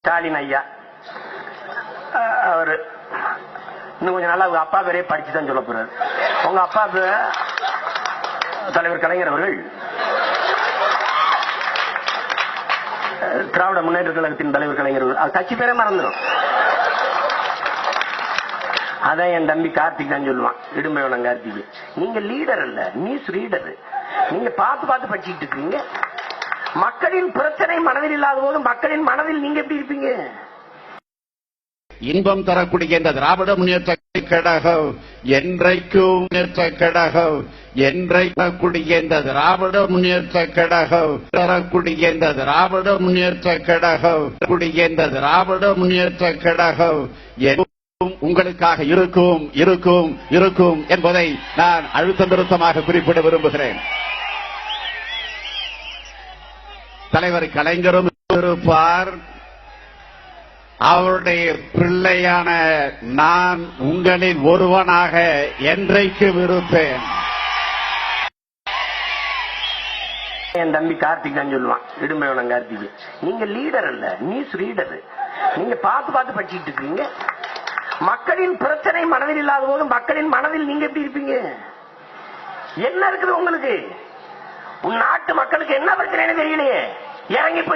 ஸ்டாலின் ஐயா அவரு இன்னும் கொஞ்ச நாள் அவங்க அப்பா பேரே படிச்சுதான் சொல்ல போறாரு. உங்க அப்பா தலைவர் கலைஞர் அவர்கள் திராவிட முன்னேற்ற கழகத்தின் தலைவர் கலைஞர் அவர்கள் கட்சி பேரே மறந்துடும். அதான் என் தம்பி கார்த்திக் தான் சொல்லுவான், இடும்பையோனம் கார்த்திக். நீங்க லீடர் அல்ல, நியூஸ் ரீடர். நீங்க பார்த்து பார்த்து படிச்சுட்டு இருக்கீங்க. மக்களின் பிரச்சனை மனதில் இல்லாத போது மக்களின் மனதில் நீங்க எப்படி இருப்பீங்க? இன்பம் தரக்கூடிய இந்த திராவிட முன்னேற்ற கழகம் என்றைக்கும் முன்னேற்ற கழகம் என்றைக்கூடிய இந்த திராவிட முன்னேற்ற கழகம் தரக்கூடிய இந்த திராவிட முன்னேற்ற கழகம் இந்த திராவிட முன்னேற்ற கழகம் உங்களுக்காக இருக்கும் இருக்கும் இருக்கும் என்பதை நான் அழுத்தம் திருத்தமாக குறிப்பிட விரும்புகிறேன். தலைவர் கலைஞரும் இருப்பார். அவருடைய பிள்ளையான நான் உங்களின் ஒருவனாக என்றைக்கும் இருப்பேன். என் தம்பி கார்த்திக் தான் சொல்லுவான், இடும்பையோனம் கார்த்திக். நீங்க லீடர் அல்ல, நியூஸ் ரீடர். நீங்க பார்த்து பார்த்து படிச்சுட்டு இருக்கீங்க. மக்களின் பிரச்சனை மனதில் இல்லாத போது மக்களின் மனதில் நீங்க எப்படி இருப்பீங்க? என்ன இருக்குது உங்களுக்கு? உன் நாட்டு மக்களுக்கு என்ன பிரச்சனைன்னு தெரியலையே. இறங்கி போய்